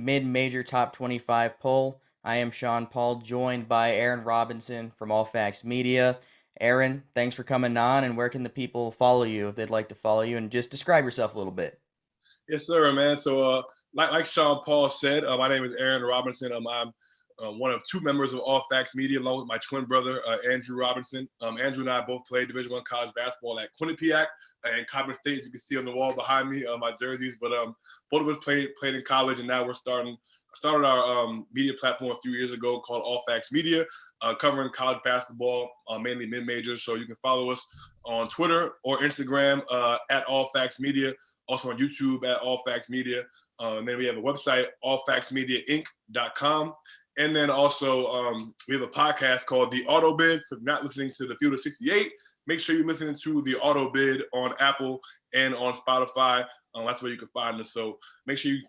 mid-major top 25 poll. I am Sean Paul, joined by Aaron Robinson from All Facts Media. Aaron, thanks for coming on, and where can the people follow you if they'd like to follow you? And just describe yourself a little bit. Yes, sir, man. So, like Sean Paul said, my name is Aaron Robinson. I'm one of two members of All Facts Media, along with my twin brother Andrew Robinson. Andrew and I both played Division I college basketball at Quinnipiac and Coppin State. As you can see on the wall behind me, my jerseys. But both of us played in college, and now we're started our media platform a few years ago called All Facts Media, covering college basketball, mainly mid majors. So you can follow us on Twitter or Instagram at All Facts Media. Also on YouTube at All Facts Media. And then we have a website, allfactsmediainc.com. And then also we have a podcast called The Auto Bid. So if you're not listening to the Field of 68, make sure you're listening to The Auto Bid on Apple and on Spotify. That's where you can find us. So make sure you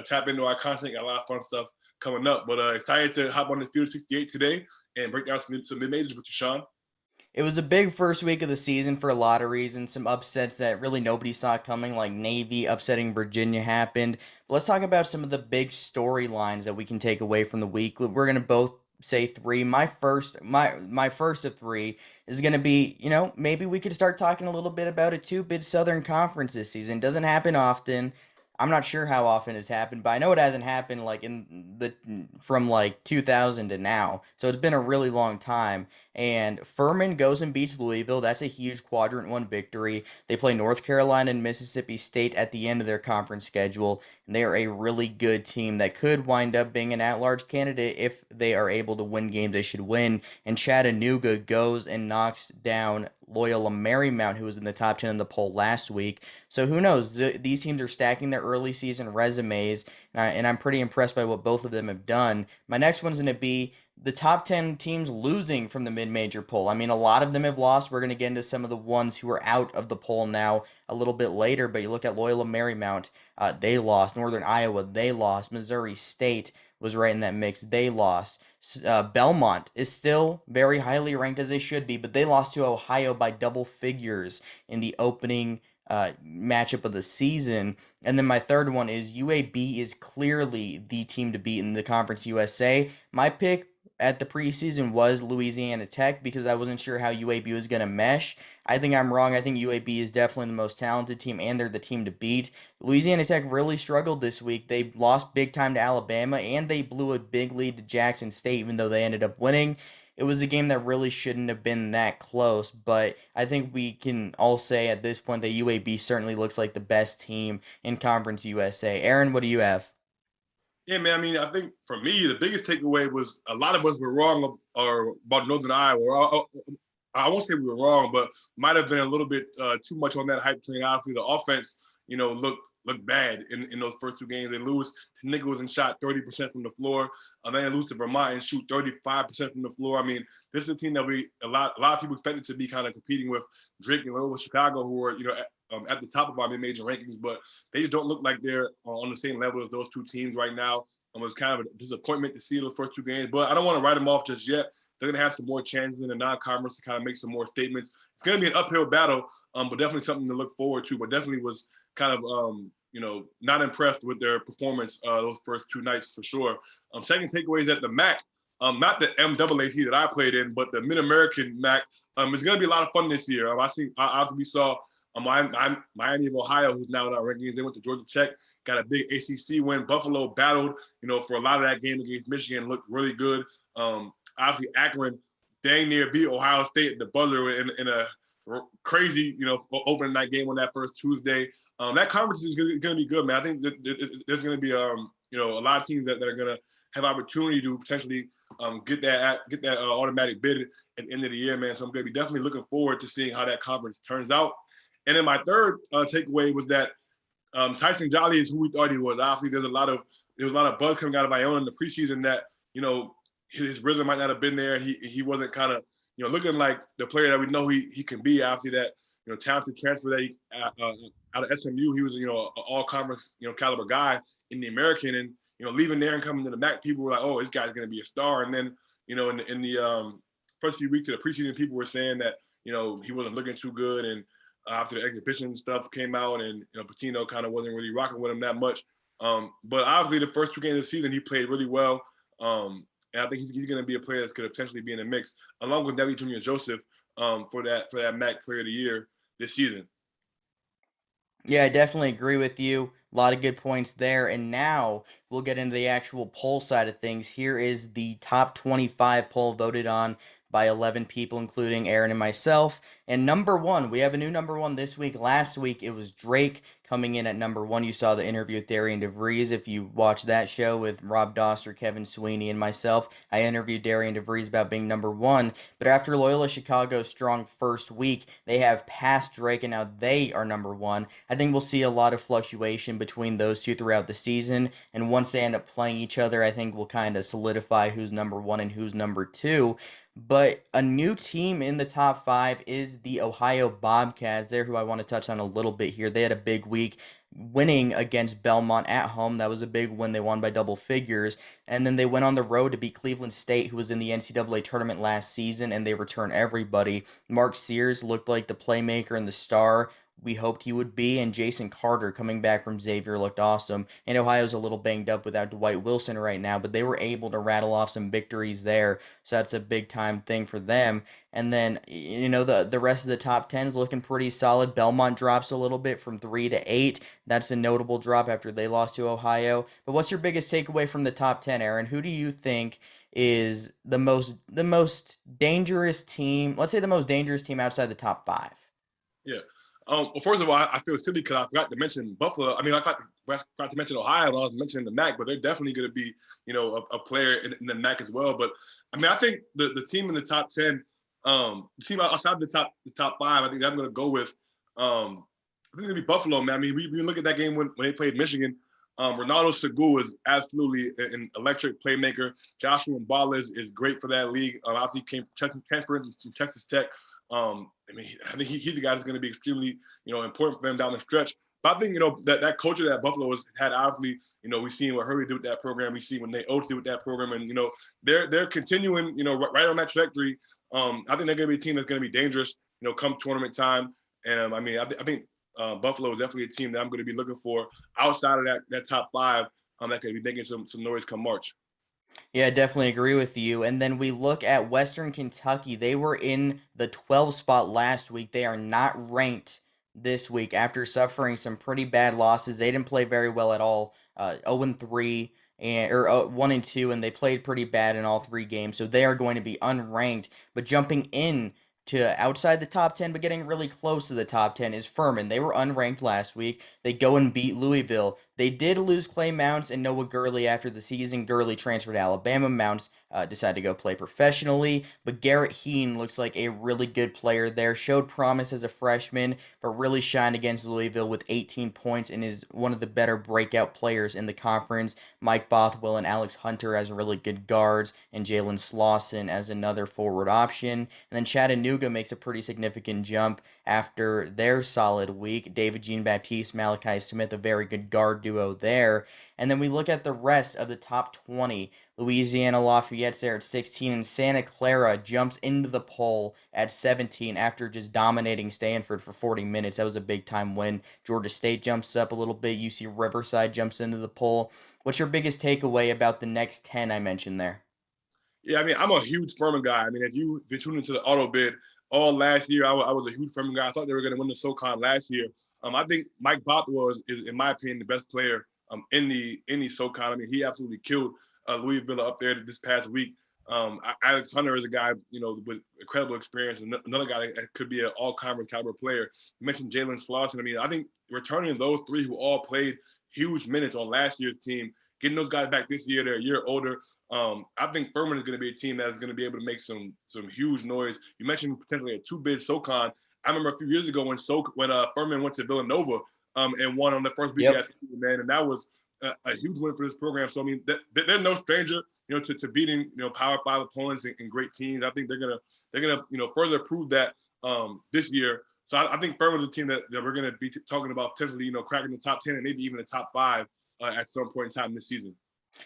tap into our content. Got a lot of fun stuff coming up. But excited to hop on the Field of 68 today and break down some mid-majors with you, Sean. It was a big first week of the season for a lot of reasons. Some upsets that really nobody saw coming, like Navy upsetting Virginia, happened. But let's talk about some of the big storylines that we can take away from the week. We're gonna both say three. My first of three is gonna be, maybe we could start talking a little bit about a two-bid Southern Conference this season. Doesn't happen often. I'm not sure how often it's happened, but I know it hasn't happened like in the from like 2000 to now. So it's been a really long time. And Furman goes and beats Louisville. That's a huge quadrant one victory. They play North Carolina and Mississippi State at the end of their conference schedule, and they are a really good team that could wind up being an at-large candidate if they are able to win games they should win. And Chattanooga goes and knocks down Loyola Marymount, who was in the top 10 in the poll last week. So who knows? These teams are stacking their early season resumes, and I'm pretty impressed by what both of them have done. My next one's going to be the top 10 teams losing from the mid-major poll. I mean, a lot of them have lost. We're going to get into some of the ones who are out of the poll now a little bit later, but you look at Loyola Marymount, they lost. Northern Iowa, they lost. Missouri State was right in that mix. They lost. Belmont is still very highly ranked, as they should be, but they lost to Ohio by double figures in the opening matchup of the season. And then my third one is UAB is clearly the team to beat in the Conference USA. My pick at the preseason was Louisiana Tech because I wasn't sure how UAB was going to mesh. I think I'm wrong. I think UAB is definitely the most talented team, and they're the team to beat. Louisiana Tech really struggled this week. They lost big time to Alabama, and they blew a big lead to Jackson State, even though they ended up winning. It was a game that really shouldn't have been that close, but I think we can all say at this point that UAB certainly looks like the best team in Conference USA. Aaron, what do you have? Yeah, man. I mean, I think for me, the biggest takeaway was a lot of us were wrong or about Northern Iowa. I won't say we were wrong, but might have been a little bit too much on that hype train. Obviously, the offense, looked bad in those first two games. They lose to Nichols and shot 30% from the floor. Then they lose to Vermont and shoot 35% from the floor. I mean, this is a team that a lot of people expected to be kind of competing with Drake and Loyola Chicago, who are at the top of our mid-major rankings, but they just don't look like they're on the same level as those two teams right now. It was kind of a disappointment to see those first two games, but I don't want to write them off just yet. They're going to have some more chances in the non-conference to kind of make some more statements. It's going to be an uphill battle, but definitely something to look forward to. But definitely was kind of, not impressed with their performance those first two nights for sure. Second takeaway is that the MAC, not the MAAC that I played in, but the Mid-American MAC, is going to be a lot of fun this year. We saw Miami of Ohio, who's now in our rankings. They went to Georgia Tech, got a big ACC win. Buffalo battled, for a lot of that game against Michigan, looked really good. Obviously, Akron dang near beat Ohio State at the buzzer in a crazy, opening night game on that first Tuesday. That conference is going to be good, man. I think there's going to be, a lot of teams that are going to have opportunity to potentially get that automatic bid at the end of the year, man. So I'm going to be definitely looking forward to seeing how that conference turns out. And then my third takeaway was that Tyson Jolly is who we thought he was. Obviously, there was a lot of buzz coming out of Iona in the preseason that his rhythm might not have been there, and he wasn't kind of looking like the player that we know he can be. Obviously, that talented transfer that he out of SMU, he was an all conference caliber guy in the American, and leaving there and coming to the MAC, people were like, oh, this guy's going to be a star. And then in the first few weeks of the preseason, people were saying that he wasn't looking too good, and after the exhibition stuff came out, and Patino kind of wasn't really rocking with him that much. But obviously, the first 2 games of the season, he played really well. And I think he's going to be a player that's going to potentially be in the mix, along with Nelly Jr. Joseph, for that MAC Player of the Year this season. Yeah, I definitely agree with you. A lot of good points there. And now we'll get into the actual poll side of things. Here is the top 25 poll voted on by 11 people, including Aaron and myself. And number one, we have a new number one this week. Last week, it was Drake coming in at number one. You saw the interview with Darian DeVries. If you watched that show with Rob Doster, Kevin Sweeney, and myself, I interviewed Darian DeVries about being number one. But after Loyola Chicago's strong first week, they have passed Drake, and now they are number one. I think we'll see a lot of fluctuation between those two throughout the season, and once they end up playing each other, I think we'll kind of solidify who's number one and who's number two. But a new team in the top five is the Ohio Bobcats. They're who I want to touch on a little bit here. They had a big week winning against Belmont at home. That was a big win. They won by double figures. And then they went on the road to beat Cleveland State, who was in the NCAA tournament last season, and they return everybody. Mark Sears looked like the playmaker and the star we hoped he would be, and Jason Carter coming back from Xavier looked awesome. And Ohio's a little banged up without Dwight Wilson right now, but they were able to rattle off some victories there, so that's a big time thing for them. And then the rest of the top 10 is looking pretty solid. Belmont drops a little bit from 3 to 8. That's a notable drop after they lost to Ohio. But what's your biggest takeaway from the top 10, Aaron? Who do you think is the most dangerous team? Let's say the most dangerous team outside the top 5. Yeah. Well, first of all, I feel silly because I forgot to mention Buffalo. I mean, I forgot to mention Ohio when I was mentioning the MAC, but they're definitely going to be, a player in the MAC as well. But I mean, I think the team in the top 10, the team outside the top 5, I think I'm going to go with. I think it'll be Buffalo, man. I mean, we look at that game when they played Michigan. Ronaldo Segou is absolutely an electric playmaker. Joshua Mballa is great for that league. Obviously, he came from Texas Tech. I mean, I think he's the guy that's going to be extremely, important for them down the stretch. But I think, that culture that Buffalo has had, obviously, we've seen what Hurley did with that program. We see what Nate Oates did with that program. And, they're continuing, right on that trajectory. I think they're going to be a team that's going to be dangerous, come tournament time. And, I think Buffalo is definitely a team that I'm going to be looking for outside of that top 5 that could be making some noise come March. Yeah, I definitely agree with you. And then we look at Western Kentucky. They were in the 12 spot last week. They are not ranked this week after suffering some pretty bad losses. They didn't play very well at all. 0-3 and or 1-2, and they played pretty bad in all 3 games. So they are going to be unranked. But jumping in to outside the top 10, but getting really close to the top 10 is Furman. They were unranked last week. They go and beat Louisville. They did lose Clay Mounts and Noah Gurley after the season. Gurley transferred to Alabama. Mounts decided to go play professionally. But Garrett Heen looks like a really good player there. Showed promise as a freshman, but really shined against Louisville with 18 points and is one of the better breakout players in the conference. Mike Bothwell and Alex Hunter as really good guards, and Jalen Slauson as another forward option. And then Chattanooga makes a pretty significant jump after their solid week. David Jean-Baptiste, Malachi Smith, a very good guard duo there. And then we look at the rest of the top 20. Louisiana Lafayette's there at 16, and Santa Clara jumps into the poll at 17 after just dominating Stanford for 40 minutes. That was a big time win. Georgia State jumps up a little bit. UC Riverside jumps into the poll. What's your biggest takeaway about the next 10 I mentioned there? Yeah, I mean, I'm a huge Furman guy. I mean, if you've been tuned into the auto bid all last year, I was a huge Furman guy. I thought they were going to win the SoCon last year. I think Mike Bothwell is, in my opinion, the best player in the SoCon. I mean, he absolutely killed Louisville up there this past week. Alex Hunter is a guy, with incredible experience, and another guy that could be an all-conference caliber player. You mentioned Jalen Slauson. I mean, I think returning those 3 who all played huge minutes on last year's team, getting those guys back this year, they're a year older. I think Furman is going to be a team that is going to be able to make some huge noise. You mentioned potentially a 2-bid SoCon. I remember a few years ago when Furman went to Villanova and won on the first week of that season, man, and that was a huge win for this program. So I mean, they're no stranger, to beating Power 5 opponents and great teams. I think they're gonna further prove that this year. So I think Furman is a team that we're gonna be talking about potentially cracking the top 10 and maybe even the top 5 at some point in time this season.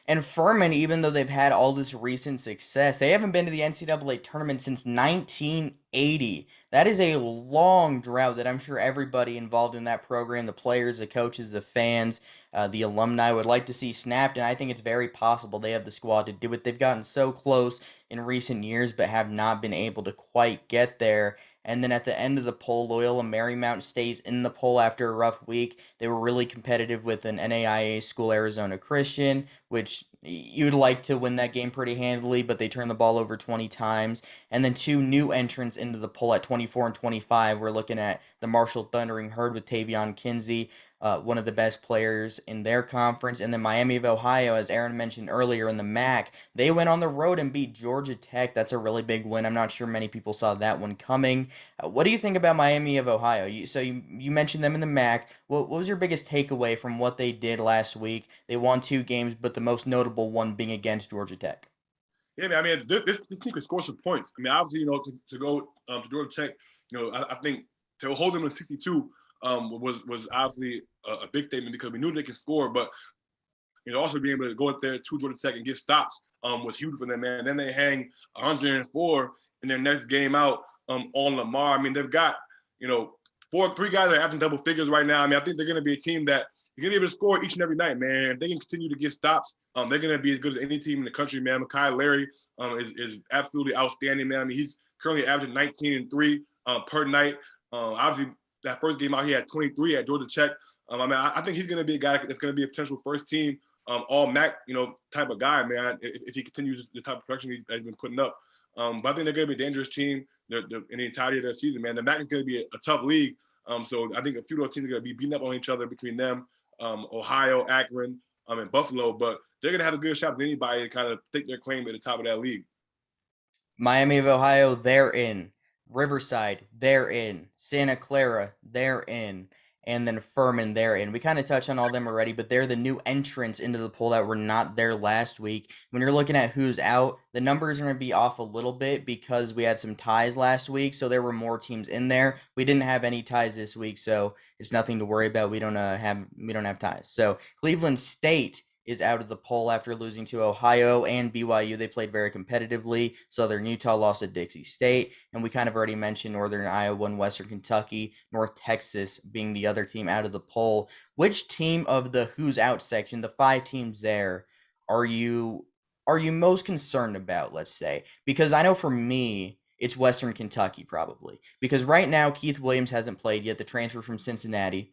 And Furman, even though they've had all this recent success, they haven't been to the NCAA tournament since 1980. That is a long drought that I'm sure everybody involved in that program, the players, the coaches, the fans, the alumni would like to see snapped. And I think it's very possible they have the squad to do it. They've gotten so close in recent years, but have not been able to quite get there. And then at the end of the poll, Loyola Marymount stays in the poll after a rough week. They were really competitive with an NAIA school, Arizona Christian, which you'd like to win that game pretty handily, but they turned the ball over 20 times. And then two new entrants into the poll at 24 and 25. We're looking at the Marshall Thundering Herd with Tavion Kinsey, one of the best players in their conference. And then Miami of Ohio, as Aaron mentioned earlier in the MAC, they went on the road and beat Georgia Tech. That's a really big win. I'm not sure many people saw that one coming. What do you think about Miami of Ohio? You mentioned them in the MAC. What was your biggest takeaway from what they did last week? They won two games, but the most notable one being against Georgia Tech. Yeah, man. I mean, this team can score some points. I mean, obviously, to go to Georgia Tech, I think to hold them to 62 was obviously a big statement because we knew they could score, but also being able to go up there to Georgia Tech and get stops was huge for them, man. And then they hang 104 in their next game out on Lamar. I mean, they've got three guys that are averaging double figures right now. I mean, I think they're going to be a team that you're going to be able to score each and every night, man. If they can continue to get stops, they're going to be as good as any team in the country, man. Mekhi Larry is absolutely outstanding, man. I mean, he's currently averaging 19 and 3 per night. Obviously, that first game out, he had 23 at Georgia Tech. I mean, I think he's going to be a guy that's going to be a potential first team all MAC, type of guy, man. If he continues the type of production he's been putting up, but I think they're going to be a dangerous team in the entirety of their season, man. The MAC is going to be a tough league, so I think a few of those teams are going to be beating up on each other between them, Ohio, Akron, and Buffalo, but they're going to have a good shot at anybody to kind of take their claim at the top of that league. Miami of Ohio, they're in. Riverside, they're in. Santa Clara, they're in. And then Furman, they're in. We kind of touched on all of them already, but they're the new entrants into the poll that were not there last week. When you're looking at who's out, the numbers are going to be off a little bit because we had some ties last week, so there were more teams in there. We didn't have any ties this week, so it's nothing to worry about. We don't have ties. So Cleveland State is out of the poll after losing to Ohio and BYU. They played very competitively. Southern Utah lost at Dixie State, and we kind of already mentioned Northern Iowa and Western Kentucky, North Texas being the other team out of the poll. Which team of the who's out section, the five teams there, are you most concerned about, let's say? Because I know for me, it's Western Kentucky probably. Because right now Keith Williams hasn't played yet, the transfer from Cincinnati.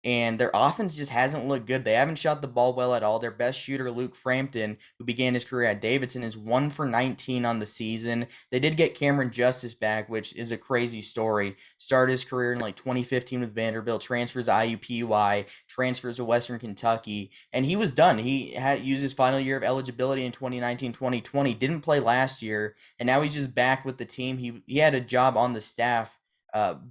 And their offense just hasn't looked good. They haven't shot the ball well at all. Their best shooter, Luke Frampton, who began his career at Davidson, is 1 for 19 on the season. They did get Cameron Justice back, which is a crazy story. Started his career in like 2015 with Vanderbilt, transfers to IUPUI, transfers to Western Kentucky, and he was done. He had used his final year of eligibility in 2019-2020, didn't play last year, and now he's just back with the team. He had a job on the staff,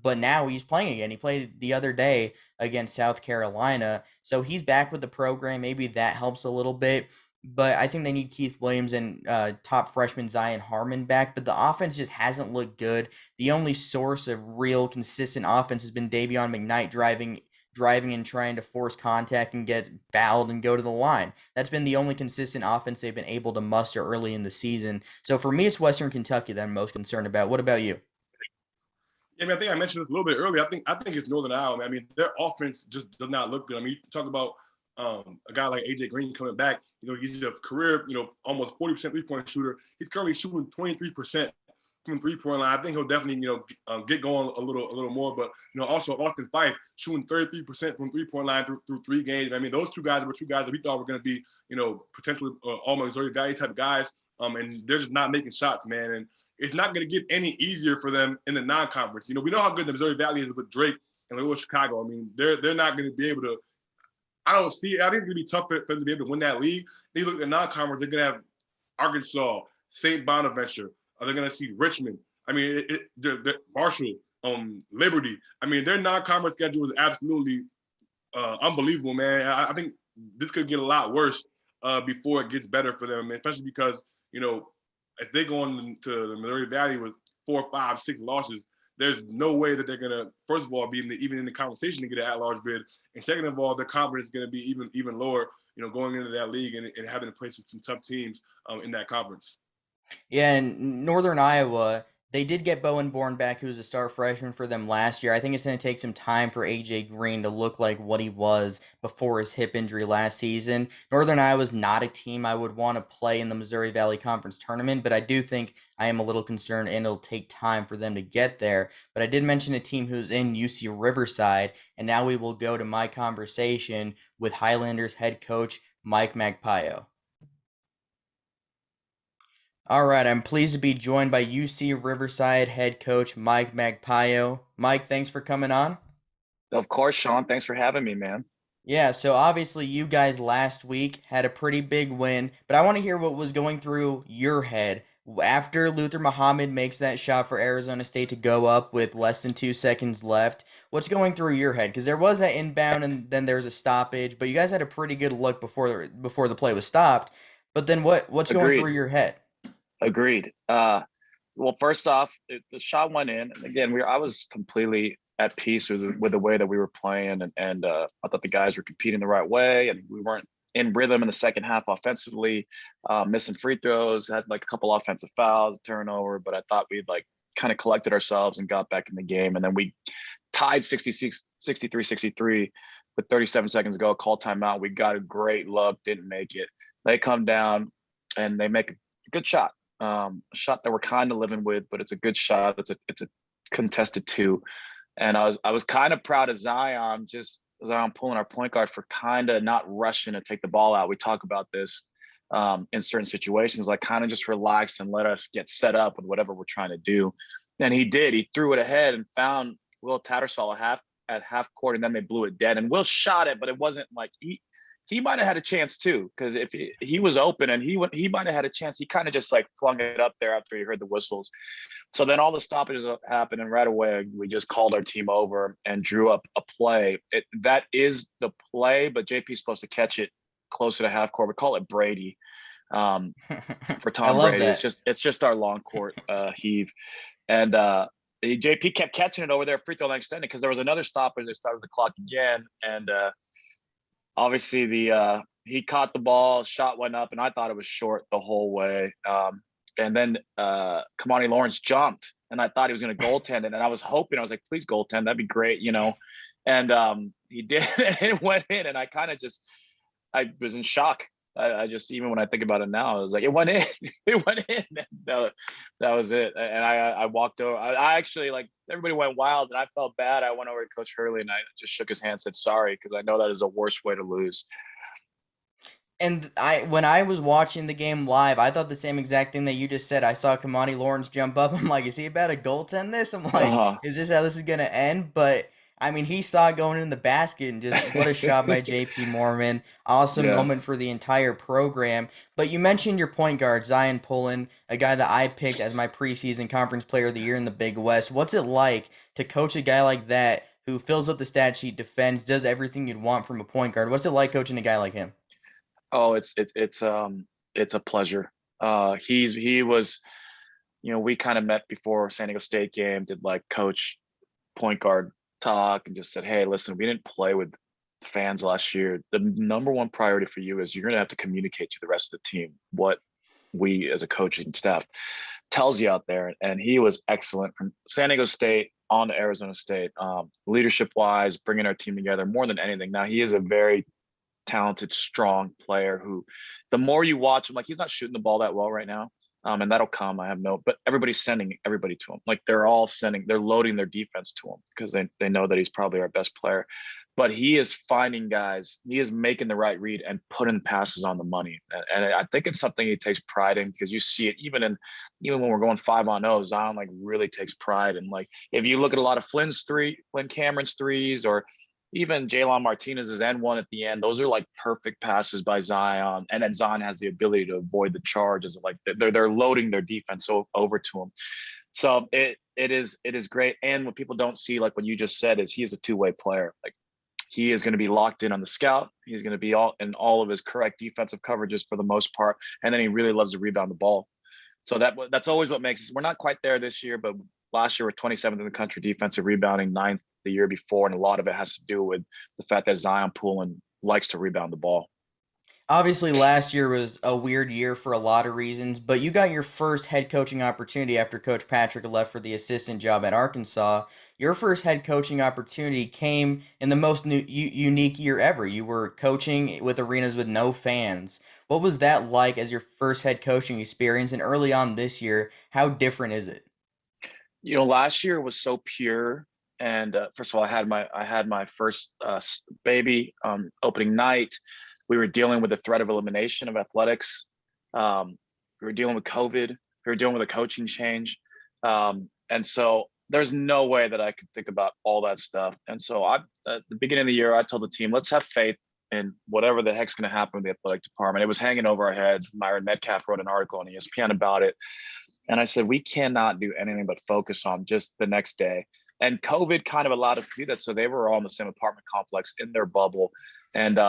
but now he's playing again. He played the other day against South Carolina. So he's back with the program. Maybe that helps a little bit. But I think they need Keith Williams and top freshman Zion Harmon back. But the offense just hasn't looked good. The only source of real consistent offense has been Davion McKnight driving and trying to force contact and get fouled and go to the line. That's been the only consistent offense they've been able to muster early in the season. So for me, it's Western Kentucky that I'm most concerned about. What about you? Yeah, I mean, I think I mentioned this a little bit earlier. I think it's Northern Iowa, man. I mean, their offense just does not look good. I mean, you talk about a guy like AJ Green coming back. He's a career, almost 40% three-point shooter. He's currently shooting 23% from three-point line. I think he'll definitely, get going a little more. But also Austin Fife shooting 33% from three-point line through 3 games. I mean, those two guys were two guys that we thought were going to be, potentially all Missouri value type guys. And they're just not making shots, man. And it's not going to get any easier for them in the non-conference. We know how good the Missouri Valley is with Drake and Little Chicago. I mean, they're not going to be able to. I don't see. I think it's going to be tough for them to be able to win that league. They look at the non-conference. They're going to have Arkansas, St. Bonaventure. They're going to see Richmond. I mean, they're Marshall, Liberty. I mean, their non-conference schedule is absolutely unbelievable, man. I think this could get a lot worse before it gets better for them, especially because if they go into the Missouri Valley with 4, 5, 6 losses, there's no way that they're gonna, first of all, be even in the conversation to get an at-large bid, and second of all, their confidence is going to be even lower, going into that league and having to play some tough teams in that conference. Yeah, in Northern Iowa, they did get Bowen Bourne back, who was a star freshman for them last year. I think it's going to take some time for AJ Green to look like what he was before his hip injury last season. Northern Iowa's not a team I would want to play in the Missouri Valley Conference tournament, but I do think I am a little concerned and it'll take time for them to get there. But I did mention a team who's in UC Riverside, and now we will go to my conversation with Highlanders head coach Mike Magpio. All right, I'm pleased to be joined by UC Riverside head coach Mike Magpio. Mike, thanks for coming on. Of course, Sean. Thanks for having me, man. Yeah, so obviously you guys last week had a pretty big win, but I want to hear what was going through your head after Luther Muhammad makes that shot for Arizona State to go up with less than 2 seconds left. What's going through your head? Because there was that inbound and then there was a stoppage, but you guys had a pretty good look before the play was stopped. But then what's going through Agreed. your head? Agreed. Well, first off, the shot went in, and again, I was completely at peace with the way that we were playing, and I thought the guys were competing the right way, and we weren't in rhythm in the second half offensively, missing free throws, had like a couple offensive fouls, turnover, but I thought we'd like kind of collected ourselves and got back in the game, and then we tied 63-63 with 37 seconds to go, called timeout. We got a great look, didn't make it. They come down and they make a good shot. A shot that we're kind of living with, but it's a good shot. It's a contested two, and I was kind of proud of Zion, just Zion pulling our point guard for kind of not rushing to take the ball out. We talk about this in certain situations, like kind of just relax and let us get set up with whatever we're trying to do. And he did. He threw it ahead and found Will Tattersall at half court, and then they blew it dead. And Will shot it, but it wasn't like he might have had a chance too, because if he was open and he might have had a chance. He kind of just like flung it up there after he heard the whistles. So then all the stoppages happened, and right away we just called our team over and drew up a play. That is the play, but JP's supposed to catch it closer to half court. We call it Brady for I Tom love Brady. that. It's just our long court heave, and JP kept catching it over there, free throw line extended, because there was another stoppage. They started the clock again, and obviously he caught the ball, shot went up, and I thought it was short the whole way. And then Kamani Lawrence jumped, and I thought he was going to goaltend it, and I was hoping, I was like, please goaltend, that'd be great, And he did, and it went in, and I was in shock. I just, even when I think about it now, I was like, it went in, it went in. That was it. And I walked over. I actually, like, everybody went wild, and I felt bad. I went over to Coach Hurley and I just shook his hand, said sorry, because I know that is the worst way to lose. And when I was watching the game live, I thought the same exact thing that you just said. I saw Kamani Lawrence jump up. I'm like, is he about to goaltend this? I'm like, Uh-huh. is this how this is gonna end? But I mean, he saw it going in the basket, and just what a shot by J.P. Mormon. Awesome Yeah. moment for the entire program. But you mentioned your point guard, Zion Pullen, a guy that I picked as my preseason conference player of the year in the Big West. What's it like to coach a guy like that who fills up the stat sheet, defends, does everything you'd want from a point guard? What's it like coaching a guy like him? Oh, it's a pleasure. He was, we kind of met before San Diego State game, did like coach point guard talk, and just said, hey, listen, we didn't play with fans last year. The number one priority for you is you're going to have to communicate to the rest of the team what we as a coaching staff tells you out there. And he was excellent from San Diego State on to Arizona State, leadership wise, bringing our team together more than anything. Now, he is a very talented, strong player who, the more you watch him, like, he's not shooting the ball that well right now. And that'll come. I have but everybody's sending everybody to him. Like, they're loading their defense to him because they know that he's probably our best player. But he is finding guys, he is making the right read and putting passes on the money. And I think it's something he takes pride in, because you see it even when we're going 5-on-0, Zion like really takes pride. And like, if you look at a lot of Flynn Cameron's threes, or even Jalen Martinez's end one at the end, those are like perfect passes by Zion. And then Zion has the ability to avoid the charges. Like, they're loading their defense over to him. So it is great. And what people don't see, like what you just said, is he is a two-way player. Like, he is going to be locked in on the scout. He's going to be all of his correct defensive coverages for the most part. And then he really loves to rebound the ball. So that's always what makes us. We're not quite there this year, but last year we're 27th in the country defensive rebounding, ninth the year before, and a lot of it has to do with the fact that Zion Poolin likes to rebound the ball. Obviously, last year was a weird year for a lot of reasons, but you got your first head coaching opportunity after Coach Patrick left for the assistant job at Arkansas. Your first head coaching opportunity came in the most unique year ever. You were coaching with arenas with no fans. What was that like as your first head coaching experience? And early on this year, how different is it? Last year was so pure. And first of all, I had my first baby opening night. We were dealing with the threat of elimination of athletics. We were dealing with COVID. We were dealing with a coaching change. And so there's no way that I could think about all that stuff. And so at the beginning of the year, I told the team, let's have faith in whatever the heck's going to happen with the athletic department. It was hanging over our heads. Myron Metcalf wrote an article on ESPN about it. And I said, we cannot do anything but focus on just the next day. And COVID kind of allowed us to do that. So they were all in the same apartment complex in their bubble. And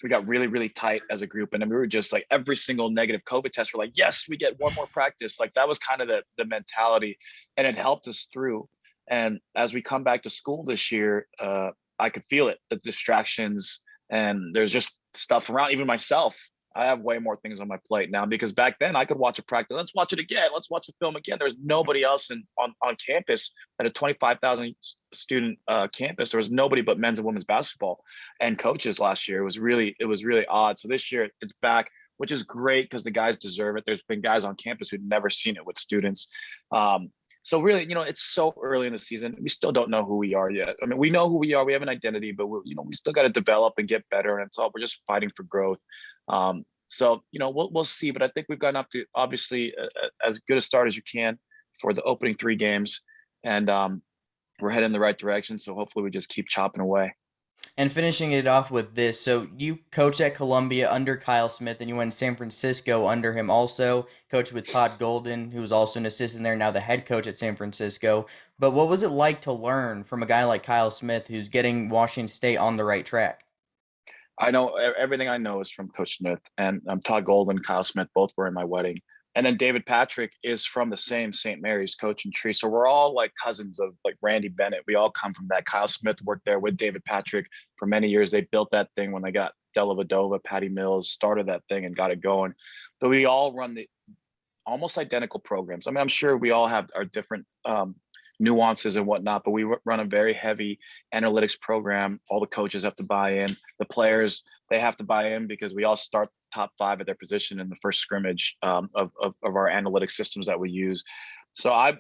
we got really, really tight as a group. And then we were just like every single negative COVID test, we're like, yes, we get one more practice. Like that was kind of the mentality. And it helped us through. And as we come back to school this year, I could feel it, the distractions. And there's just stuff around, even myself. I have way more things on my plate now because back then I could watch a practice. Let's watch it again. Let's watch the film again. There's nobody else on campus at a 25,000 student campus. There was nobody but men's and women's basketball and coaches last year. It was really odd. So this year it's back, which is great because the guys deserve it. There's been guys on campus who'd never seen it with students. So really, it's so early in the season. We still don't know who we are yet. I mean, we know who we are. We have an identity, but we still got to develop and get better. And it's all, we're just fighting for growth. So we'll see. But I think we've gotten up to obviously as good a start as you can for the opening 3 games, and we're heading in the right direction. So hopefully we just keep chopping away. And finishing it off with this, so you coached at Columbia under Kyle Smith, and you went to San Francisco under him also. Coached with Todd Golden, who was also an assistant there, now the head coach at San Francisco. But what was it like to learn from a guy like Kyle Smith, who's getting Washington State on the right track? I know everything I know is from Coach Smith, and Todd Golden, Kyle Smith, both were in my wedding. And then David Patrick is from the same St. Mary's coaching tree. So we're all like cousins of like Randy Bennett. We all come from that. Kyle Smith worked there with David Patrick for many years. They built that thing when they got Della Vadova, Patty Mills, started that thing and got it going. But we all run the almost identical programs. I mean, I'm sure we all have our different nuances and whatnot, but we run a very heavy analytics program. All the coaches have to buy in. The players, they have to buy in because we all start top 5 at their position in the first scrimmage of our analytic systems that we use. So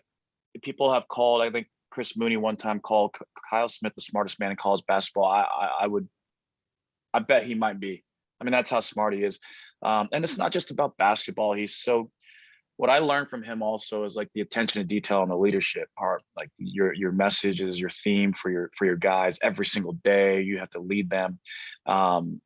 people have called, I think Chris Mooney one time called Kyle Smith the smartest man in college basketball. I bet he might be. I mean, that's how smart he is. And it's not just about basketball. What I learned from him also is like the attention to detail and the leadership part, like your messages, your theme for your guys every single day. You have to lead them. And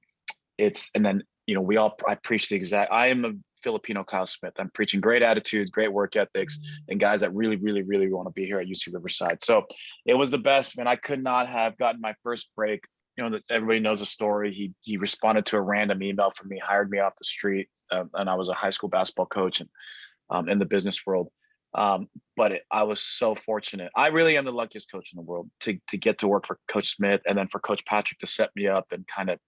then, I preach I am a Filipino Kyle Smith. I'm preaching great attitude, great work ethics, and guys that really, really, really want to be here at UC Riverside. So it was the best, man. I could not have gotten my first break. That everybody knows the story. He responded to a random email from me, hired me off the street. And I was a high school basketball coach and in the business world. But I was so fortunate. I really am the luckiest coach in the world to get to work for Coach Smith and then for Coach Patrick to set me up and kind of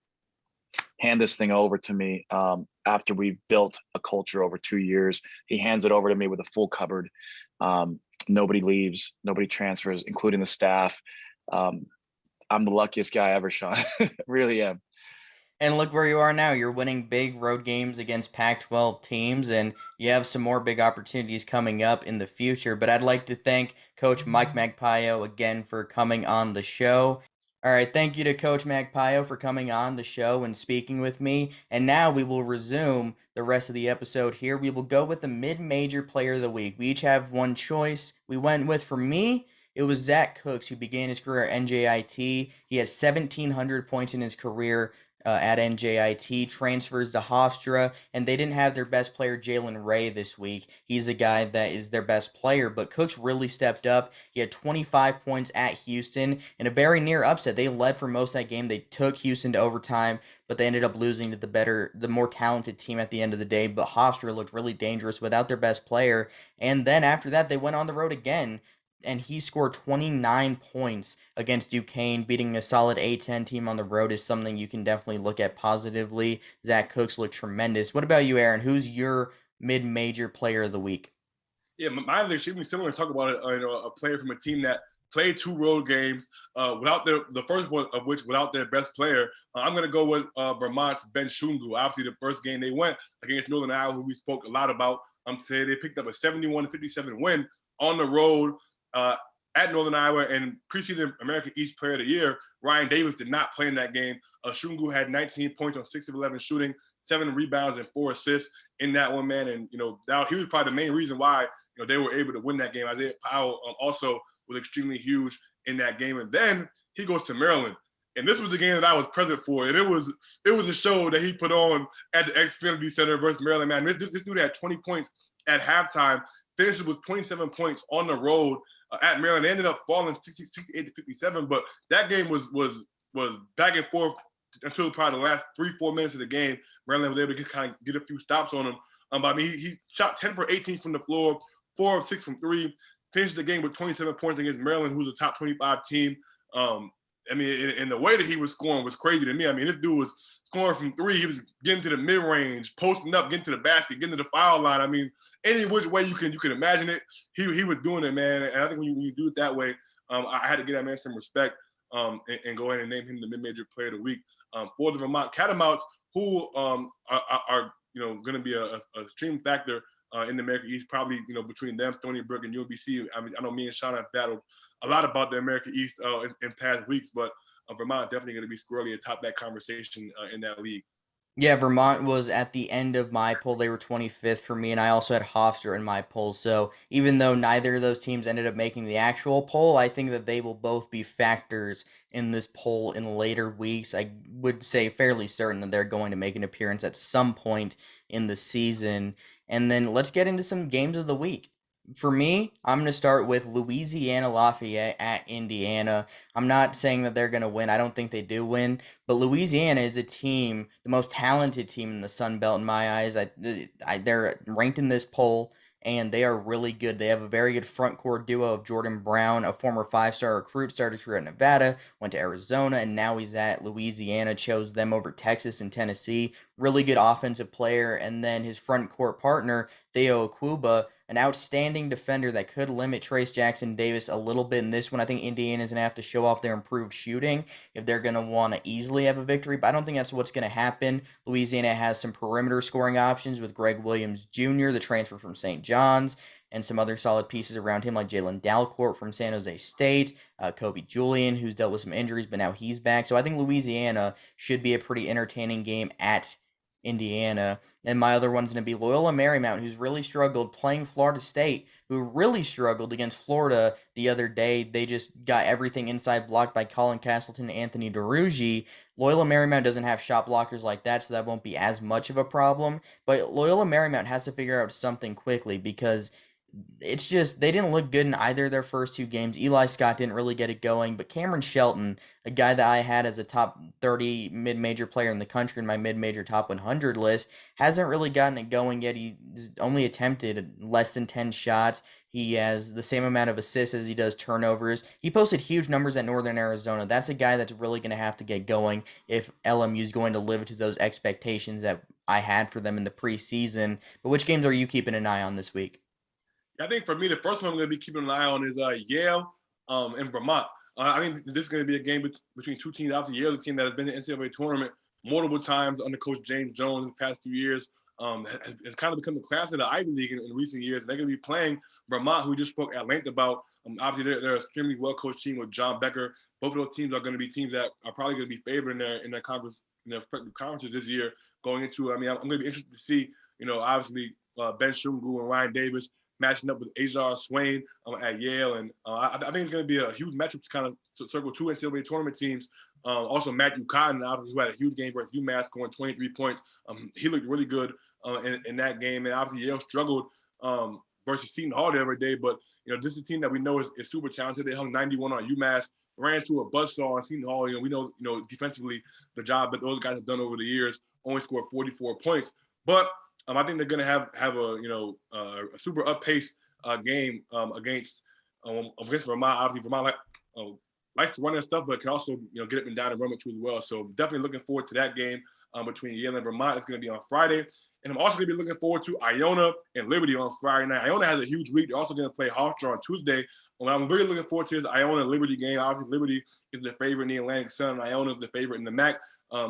hand this thing over to me after we built a culture over 2 years. He hands it over to me with a full cupboard. Nobody leaves, nobody transfers, including the staff. I'm the luckiest guy ever, Sean. Really am. And look where you are now. You're winning big road games against Pac-12 teams, and you have some more big opportunities coming up in the future. But I'd like to thank Coach Mike Magpio again for coming on the show. All right, thank you to Coach Magpio for coming on the show and speaking with me. And now we will resume the rest of the episode here. We will go with the mid-major player of the week. We each have one choice. We went with, for me, it was Zach Cooks, who began his career at NJIT. He has 1,700 points in his career at NJIT, transfers to Hofstra, and they didn't have their best player, Jalen Ray, this week. He's the guy that is their best player, but Cooks really stepped up. He had 25 points at Houston in a very near upset. They led for most of that game. They took Houston to overtime, but they ended up losing to the more talented team at the end of the day. But Hofstra looked really dangerous without their best player, and then after that, they went on the road again. and he scored 29 points against Duquesne. Beating a solid A10 team on the road is something you can definitely look at positively. Zach Cooks looked tremendous. What about you, Aaron? Who's your mid-major player of the week? Yeah, mine is extremely similar. Talk about a player from a team that played 2 road games without the first one of which without their best player. I'm going to go with Vermont's Ben Shungu. Obviously, the first game they went against Northern Iowa, who we spoke a lot about. Today they picked up a 71-57 win on the road uh, at Northern Iowa, and preseason American East Player of the Year Ryan Davis did not play in that game. Shungu had 19 points on 6 of 11 shooting, 7 rebounds and 4 assists in that one, man. And he was probably the main reason why they were able to win that game. Isaiah Powell also was extremely huge in that game. And then he goes to Maryland. And this was the game that I was present for. And it was a show that he put on at the Xfinity Center versus Maryland. Man, this dude had 20 points at halftime, finished with 27 points on the road at Maryland. They ended up falling 68-57, but that game was back and forth until probably the last 3-4 minutes of the game. Maryland was able to kind of get a few stops on him. But I mean, he shot 10 for 18 from the floor, 4 of 6 from 3, finished the game with 27 points against Maryland, who's a top 25 team. I mean, and the way that he was scoring was crazy to me. I mean, this dude was scoring from 3. He was getting to the mid-range, posting up, getting to the basket, getting to the foul line. I mean, any which way you can imagine it, he was doing it, man. And I think when you do it that way, I had to give that man some respect and go ahead and name him the mid-major player of the week. For the Vermont Catamounts, who are going to be a stream factor in the American East, probably between them, Stony Brook, and UMBC. I mean, I know me and Sean have battled a lot about the American East in past weeks, but Vermont definitely going to be squarely atop that conversation in that league. Yeah, Vermont was at the end of my poll. They were 25th for me, and I also had Hofstra in my poll. So even though neither of those teams ended up making the actual poll, I think that they will both be factors in this poll in later weeks. I would say fairly certain that they're going to make an appearance at some point in the season. And then let's get into some games of the week. For me, I'm going to start with Louisiana Lafayette at Indiana. I'm not saying that they're going to win. I don't think they do win. But Louisiana is a team, the most talented team in the Sun Belt in my eyes. They're ranked in this poll, and they are really good. They have a very good front court duo of Jordan Brown, a former 5-star recruit, started career at Nevada, went to Arizona, and now he's at Louisiana. Chose them over Texas and Tennessee. Really good offensive player, and then his front court partner Theo Akuba, an outstanding defender that could limit Trace Jackson Davis a little bit in this one. I think Indiana's gonna have to show off their improved shooting if they're going to want to easily have a victory, but I don't think that's what's going to happen. Louisiana has some perimeter scoring options with Greg Williams Jr., the transfer from St. John's, and some other solid pieces around him like Jalen Dalcourt from San Jose State, Kobe Julian, who's dealt with some injuries, but now he's back. So I think Louisiana should be a pretty entertaining game at Indiana. And my other one's going to be Loyola Marymount, who's really struggled playing Florida State, who really struggled against Florida the other day. They just got everything inside blocked by Colin Castleton and Anthony DeRuggi. Loyola Marymount doesn't have shot blockers like that, so that won't be as much of a problem. But Loyola Marymount has to figure out something quickly because it's just they didn't look good in either of their first 2 games. Eli Scott didn't really get it going, but Cameron Shelton, a guy that I had as a top 30 mid-major player in the country in my mid-major top 100 list, hasn't really gotten it going yet. He only attempted less than 10 shots. He has the same amount of assists as he does turnovers. He posted huge numbers at Northern Arizona. That's a guy that's really going to have to get going if LMU is going to live to those expectations that I had for them in the preseason. But which games are you keeping an eye on this week? I think for me, the first one I'm going to be keeping an eye on is Yale and Vermont. I think this is going to be a game between 2 teams. Obviously, Yale's a team that has been in the NCAA tournament multiple times under Coach James Jones in the past few years. Has kind of become the class of the Ivy League in recent years. They're going to be playing Vermont, who we just spoke at length about. Obviously, they're an extremely well-coached team with John Becker. Both of those teams are going to be teams that are probably going to be favored in their conference, in their respective conferences this year. Going into, I'm going to be interested to see, obviously Ben Shumgu and Ryan Davis matching up with Ajar Swain at Yale. And I think it's going to be a huge matchup to kind of circle 2 NCAA tournament teams. Also, Matthew Cotton, obviously, who had a huge game versus UMass, scoring 23 points. He looked really good in that game. And obviously, Yale struggled versus Seton Hall the other day. But, this is a team that we know is super talented. They hung 91 on UMass, ran to a buzzsaw on Seton Hall. We know, defensively, the job that those guys have done over the years, only scored 44 points. But I think they're going to have a super up-paced game against Against Vermont. Obviously, Vermont likes to run their stuff, but can also get up and down and run it too as well. So definitely looking forward to that game between Yale and Vermont. It's going to be on Friday. And I'm also going to be looking forward to Iona and Liberty on Friday night. Iona has a huge week. They're also going to play Hofstra on Tuesday. What I'm really looking forward to is Iona Liberty game. Obviously, Liberty is the favorite in the Atlantic Sun, and Iona is the favorite in the MAC.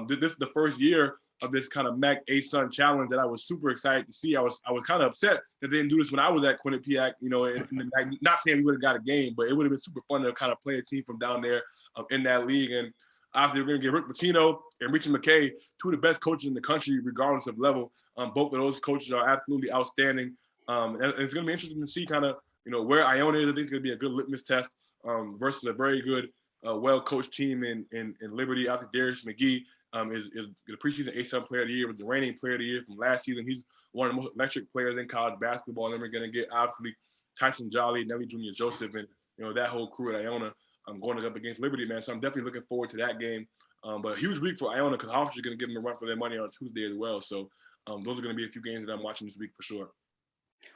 This is the first year of this kind of MAC A-Sun challenge that I was super excited to see. I was kind of upset that they didn't do this when I was at Quinnipiac, in the MAC. Not saying we would have got a game, but it would have been super fun to kind of play a team from down there in that league. And obviously, we're going to get Rick Pitino and Richie McKay, two of the best coaches in the country, regardless of level. Both of those coaches are absolutely outstanding. And it's going to be interesting to see kind of, where Iona is. I think it's going to be a good litmus test versus a very good, well-coached team in Liberty. Obviously, Darius McGee is the preseason A-Sun Player of the Year, was the reigning Player of the Year from last season. He's one of the most electric players in college basketball. And then we're going to get, obviously, Tyson Jolly, Nelly Jr. Joseph, and, that whole crew at Iona going up against Liberty, man. So I'm definitely looking forward to that game. But a huge week for Iona because Hofstra is going to give them a run for their money on Tuesday as well. So those are going to be a few games that I'm watching this week for sure.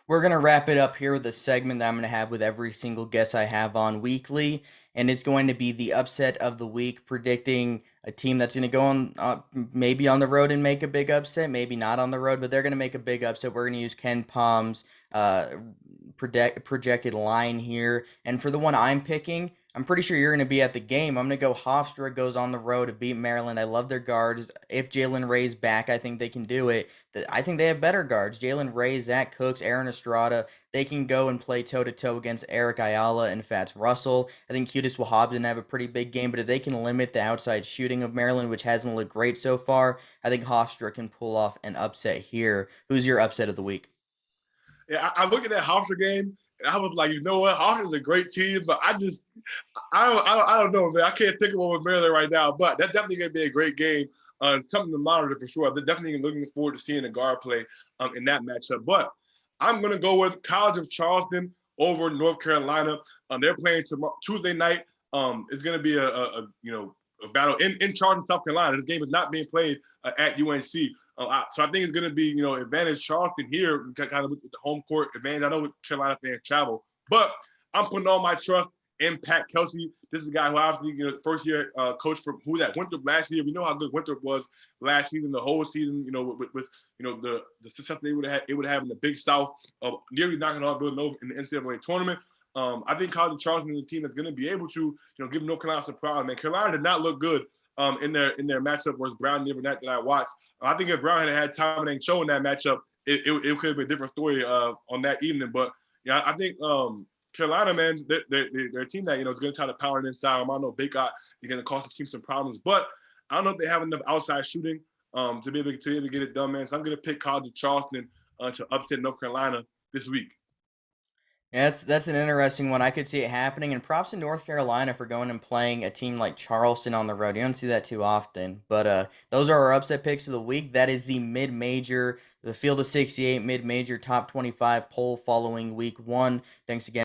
We're going to wrap it up here with a segment that I'm going to have with every single guest I have on weekly, and it's going to be the upset of the week, predicting a team that's going to go on maybe on the road and make a big upset, maybe not on the road, but they're going to make a big upset. We're going to use Ken Palm's projected line here, and for the one I'm picking, I'm pretty sure you're going to be at the game. I'm going to go Hofstra goes on the road to beat Maryland. I love their guards. If Jalen Ray's back, I think they can do it. I think they have better guards. Jalen Ray, Zach Cooks, Aaron Estrada. They can go and play toe-to-toe against Eric Ayala and Fats Russell. I think Qudis Wahab have a pretty big game, but if they can limit the outside shooting of Maryland, which hasn't looked great so far, I think Hofstra can pull off an upset here. Who's your upset of the week? Yeah, I look at that Hofstra game, and I was like, you know what? Hofstra's a great team, but I don't know, man. I can't think of one with Maryland right now, but that's definitely going to be a great game. Something to monitor for sure. They're definitely looking forward to seeing the guard play in that matchup. But I'm going to go with College of Charleston over North Carolina. They're playing Tuesday night. It's going to be a battle in Charleston, South Carolina. This game is not being played at UNC. So I think it's going to be, advantage Charleston here, kind of with the home court advantage. I know with Carolina fans travel, but I'm putting all my trust in Pat Kelsey. This is a guy who obviously, first year coach from who that Winthrop last year. We know how good Winthrop was last season, the whole season. With the success they would have in the Big South, nearly knocking off Villanova in the NCAA tournament. I think College of Charleston is a team that's going to be able to, give North Carolina some problems. Man, Carolina did not look good in their matchup versus Brown the other night that I watched. I think if Brown had had time and ain't showing that matchup, it could have been a different story on that evening. But yeah, I think Carolina, man, they're a team that is going to try to power it inside. I know Baycott is going to cause the team some problems, but I don't know if they have enough outside shooting to be able to get it done, man. So I'm going to pick College of Charleston to upset North Carolina this week. Yeah, that's an interesting one. I could see it happening, and props to North Carolina for going and playing a team like Charleston on the road. You don't see that too often. But those are our upset picks of the week. That is the mid-major, the Field of 68 mid-major top 25 poll following week one. Thanks again.